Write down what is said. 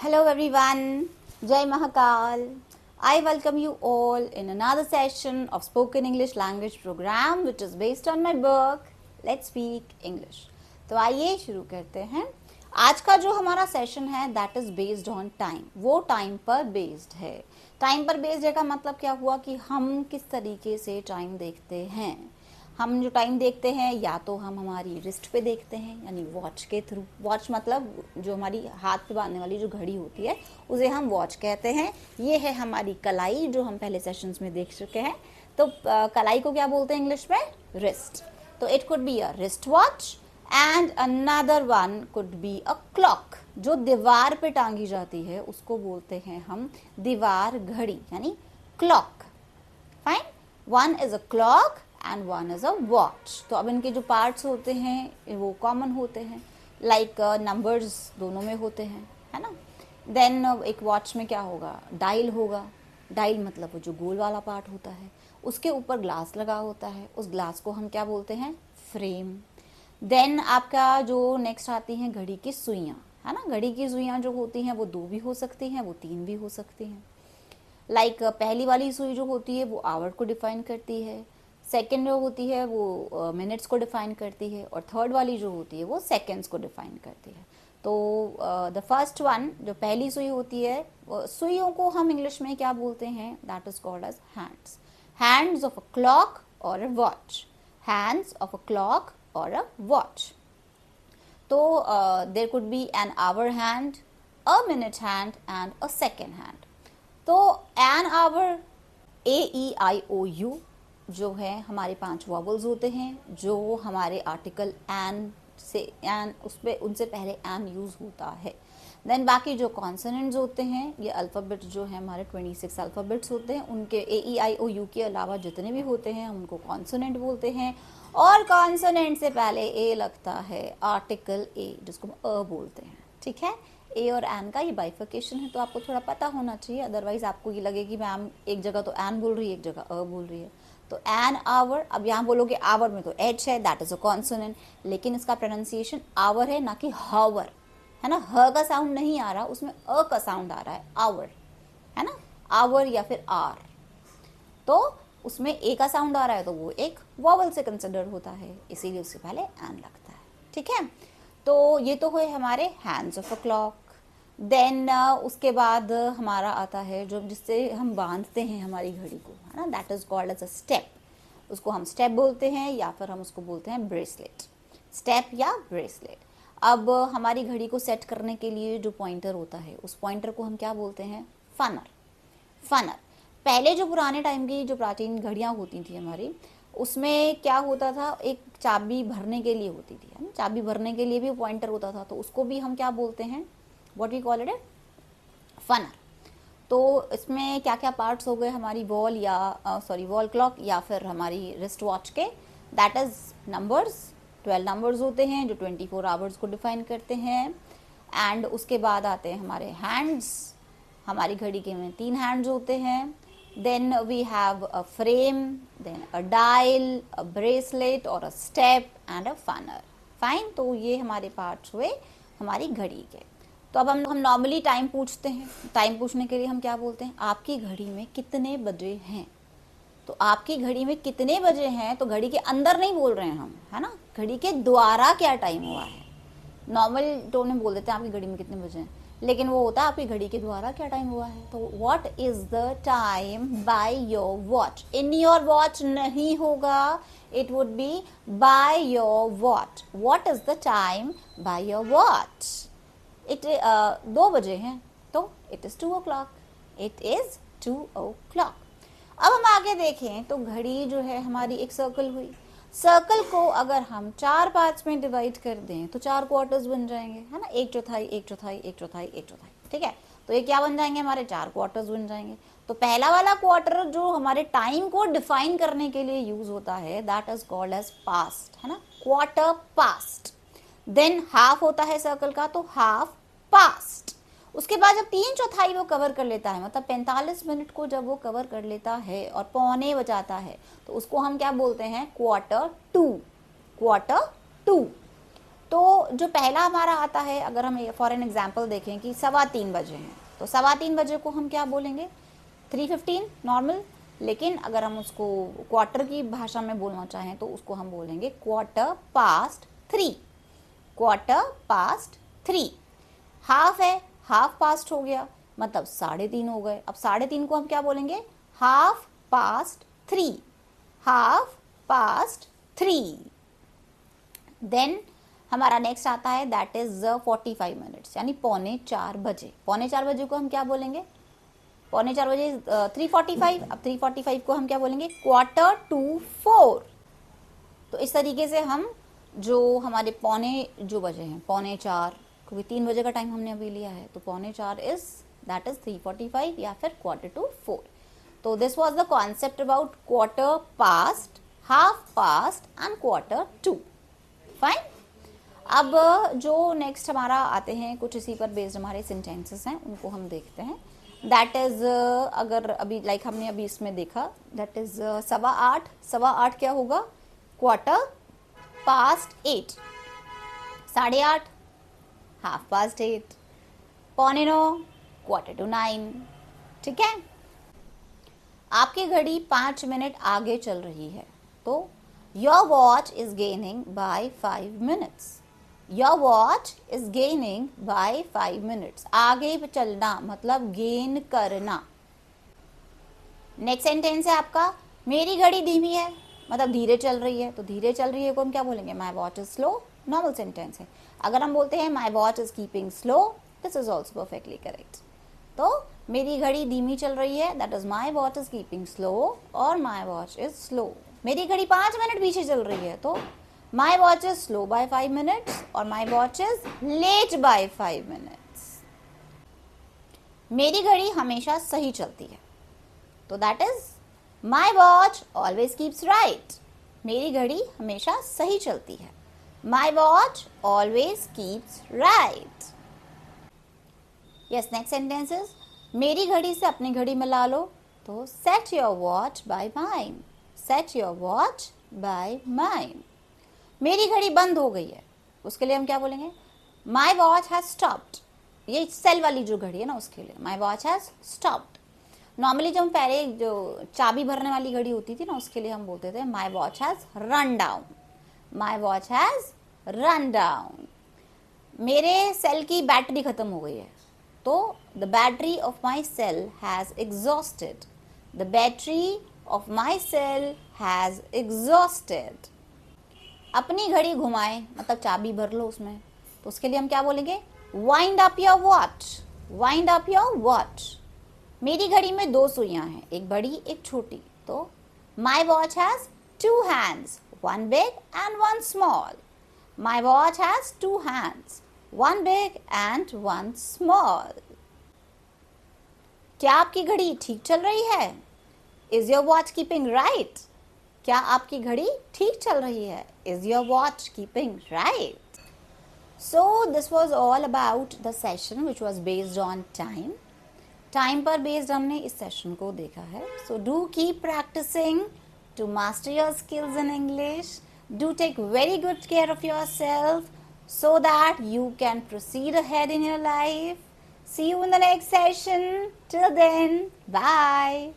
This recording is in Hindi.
Hello everyone, Jai Mahakal. I welcome you all in another session of Spoken English Language Program which is based on my book Let's Speak English. तो आइए शुरू करते हैं. आज का जो हमारा सेशन है that is based on time. वो टाइम पर बेस्ड है. टाइम पर बेस्ड है का मतलब क्या हुआ कि हम किस तरीके से टाइम देखते हैं. हम जो टाइम देखते हैं या तो हम हमारी रिस्ट पे देखते हैं यानी वॉच के थ्रू. वॉच मतलब जो हमारी हाथ पे बांधने वाली जो घड़ी होती है उसे हम वॉच कहते हैं. ये है हमारी कलाई जो हम पहले सेशंस में देख चुके हैं. तो कलाई को क्या बोलते हैं इंग्लिश में? रिस्ट. तो it could be a wrist watch and another one could be a clock. जो दीवार पे टांगी जाती है उसको बोलते हैं हम दीवार घड़ी यानी clock. Fine. One is a clock and one is a watch. तो अब इनके जो पार्ट्स होते हैं वो कॉमन होते हैं. लाइक नंबर्स दोनों में होते हैं, है ना. देन एक वॉच में क्या होगा? डायल होगा. डायल मतलब वो जो गोल वाला पार्ट होता है. उसके ऊपर ग्लास लगा होता है. उस ग्लास को हम क्या बोलते हैं? फ्रेम. देन आपका जो नेक्स्ट आती हैं घड़ी की सुइयाँ, है ना. घड़ी की सुइयाँ जो होती हैं वो 2 भी हो सकती हैं, वो 3 भी हो सकती हैं. लाइक पहली वाली सुई जो होती है वो आवर को डिफाइन करती है. सेकेंड जो होती है वो मिनट्स को डिफाइन करती है. और थर्ड वाली जो होती है वो सेकेंड्स को डिफाइन करती है. तो द फर्स्ट वन जो पहली सुई होती है, सुइयों को हम इंग्लिश में क्या बोलते हैं? That is called as hands. Hands of a clock और a watch. Hands of a clock और अ वॉच. तो there could be an hour hand, a minute hand and a second hand. तो एन आवर, AEIOU जो है हमारे 5 वॉवल्स होते हैं जो हमारे आर्टिकल एन से एन उस पर उनसे पहले एन यूज़ होता है. देन बाकी जो कॉन्सोनेंट्स होते हैं ये अल्फ़ाबेट जो है हमारे 26 अल्फ़ाबेट्स होते हैं. उनके AEIOU के अलावा जितने भी होते हैं हम उनको कॉन्सोनेंट बोलते हैं. और कॉन्सोनेंट से पहले ए लगता है आर्टिकल ए जिसको हम अ बोलते हैं. ठीक है. ए और एन का ये बाइफिकेशन है तो आपको थोड़ा पता होना चाहिए. अदरवाइज आपको ये लगे कि मैम एक जगह तो एन बोल रही है एक जगह अ बोल रही है. तो एन आवर. अब यहाँ बोलोगे आवर में तो एच है, दैट इज अ कॉन्सोनेंट. लेकिन इसका प्रोनाउंसिएशन आवर है ना कि हावर, है ना. ह का साउंड नहीं आ रहा, उसमें अ का साउंड आ रहा है. आवर, है ना. आवर या फिर आर. तो उसमें ए का साउंड आ रहा है तो वो एक वॉवल से कंसिडर होता है, इसीलिए उससे पहले एन लगता है. ठीक है. तो ये तो हुए हमारे hands of a clock. Then उसके बाद हमारा आता है जो जिससे हम बांधते हैं हमारी घड़ी को, है ना. That is called as a step. उसको हम स्टेप बोलते हैं या फिर हम उसको बोलते हैं ब्रेसलेट. स्टेप या ब्रेसलेट. अब हमारी घड़ी को सेट करने के लिए जो पॉइंटर होता है उस पॉइंटर को हम क्या बोलते हैं? फनर. फनर. पहले जो पुराने टाइम की जो प्राचीन घड़ियाँ होती थी हमारी, उसमें क्या होता था? एक चाबी भरने के लिए होती थी, है ना. चाबी भरने के लिए भी पॉइंटर होता था तो उसको भी हम क्या बोलते हैं? What we call it? Funner. तो इसमें क्या क्या पार्ट्स हो गए हमारी वॉल या सॉरी वॉल क्लॉक या फिर हमारी रिस्ट वॉच के? That is numbers. 12 नंबर्स होते हैं जो 24 आवर्स को डिफाइन करते हैं. एंड उसके बाद आते हैं हमारे हैंड्स. हमारी घड़ी के में 3 हैंड्स होते हैं. Then we have a frame, then a dial, a bracelet और a step and a funner. Fine. तो ये हमारे पार्ट्स हुए हमारी घड़ी के. तो अब हम नॉर्मली टाइम पूछते हैं. टाइम पूछने के लिए हम क्या बोलते हैं? आपकी घड़ी में कितने बजे हैं? तो आपकी घड़ी में कितने बजे हैं तो घड़ी के अंदर नहीं बोल रहे हैं हम, है ना. घड़ी के द्वारा क्या टाइम हुआ है. नॉर्मल टोन में बोल देते हैं आपकी घड़ी में कितने बजे हैं, लेकिन वो होता है आपकी घड़ी के द्वारा क्या टाइम हुआ है. तो what is the time by your watch. In your watch नहीं होगा, it would be by your watch. What is the time by your watch. It 2 बजे हैं तो it is 2 o'clock. It is 2 o'clock. अब हम आगे देखें तो घड़ी जो है हमारी एक सर्कल हुई. सर्कल को अगर हम 4 पार्ट्स में डिवाइड कर दें तो 4 क्वार्टर्स बन जाएंगे, है ना. 1/4, 1/4, 1/4, 1/4. ठीक है. तो ये क्या बन जाएंगे? हमारे 4 क्वार्टर्स बन जाएंगे. तो पहला वाला क्वार्टर जो हमारे टाइम को डिफाइन करने के लिए यूज होता है that is called as past, है ना. Quarter past. देन हाफ होता है सर्कल का तो हाफ पास्ट. उसके बाद जब 3/4 वो कवर कर लेता है मतलब 45 मिनट को जब वो कवर कर लेता है और पौने बजाता है तो उसको हम क्या बोलते हैं? Quarter to. Quarter to. तो जो पहला हमारा आता है, अगर हम फॉर एन एग्जाम्पल देखें कि 3:15 बजे हैं, तो 3:15 बजे को हम क्या बोलेंगे, 3:15 नॉर्मल। लेकिन अगर हम उसको क्वार्टर की भाषा में बोलना चाहें तो उसको हम बोलेंगे 3:15। 3:15। हाफ है, हाफ पास्ट हो गया, मतलब 3:30 हो गए। अब 3:30 को हम क्या बोलेंगे, 3:30। 3:30। देन हमारा नेक्स्ट आता है दैट इज 45 मिनट्स, यानी 3:45 बजे। 3:45 बजे को हम क्या बोलेंगे, 3:45 बजे 3:45। अब 3:45 को हम क्या बोलेंगे, 3:45। तो इस तरीके से हम जो हमारे पौने जो बजे हैं, 3:45, क्योंकि 3 बजे का टाइम हमने अभी लिया है, तो 3:45 इज दैट इज 3:45 या फिर 3:45। तो this was the concept about quarter past, half past and 1/4। Fine. अब जो नेक्स्ट हमारा आते हैं, कुछ इसी पर बेस्ड हमारे सेंटेंसेस हैं, उनको हम देखते हैं। दैट इज अगर अभी लाइक हमने अभी इसमें देखा, दैट इज 8:15। 8:15 क्या होगा, 8:15। 8:30, 8:30। 9:15, 8:45। ठीक है। आपकी घड़ी 5 मिनट आगे चल रही है, तो your watch is gaining by 5 minutes. Your watch is gaining by 5 minutes. आगे चलना मतलब गेन करना। नेक्स्ट सेंटेंस है आपका, मेरी घड़ी धीमी है, मतलब धीरे चल रही है। तो धीरे चल रही है को हम क्या बोलेंगे, माई watch is slow. Normal sentence है। अगर हम बोलते हैं माई watch is keeping slow, this is also perfectly correct. तो मेरी घड़ी धीमी चल रही है, that is my watch is keeping slow, और माई वॉच इज स्लो। मेरी घड़ी 5 मिनट पीछे चल रही है, तो my watch is slow by 5 minutes, और my watch is late by 5 minutes. मेरी घड़ी हमेशा सही चलती है, तो that is my watch always keeps right. मेरी घड़ी हमेशा सही चलती है, my watch always keeps right. Yes, next sentence is, मेरी घड़ी से अपनी घड़ी मिला लो, तो set your watch by mine. Set your watch by mine. मेरी घड़ी बंद हो गई है, उसके लिए हम क्या बोलेंगे, माई वॉच हैज स्टॉप्ड। ये सेल वाली जो घड़ी है ना, उसके लिए माई वॉच हैज स्टॉप्ड। नॉर्मली जब हम पहले जो चाबी भरने वाली घड़ी होती थी ना, उसके लिए हम बोलते थे my watch has run down. My watch has run down. मेरे सेल की बैटरी खत्म हो गई है, तो the battery of my cell has exhausted. The battery of my cell has exhausted. अपनी घड़ी घुमाए, मतलब चाबी भर लो उसमें, तो उसके लिए हम क्या बोलेंगे, wind up your watch. Wind up your watch. मेरी घड़ी में 2 सुइयां हैं, एक बड़ी एक छोटी, तो my watch has 2 hands, 1 big and 1 small. My watch has 2 hands, 1 big and 1 small. क्या आपकी घड़ी ठीक चल रही है? Is your watch keeping right? क्या आपकी घड़ी ठीक चल रही है? Is your watch keeping right? So this was all about the session which was based on time. Time पर बेस्ड हमने इस सेशन को देखा है। So do keep practising to master your skills in English. Do take very good care of yourself so that you can proceed ahead in your life. See you in the next session. Till then, bye.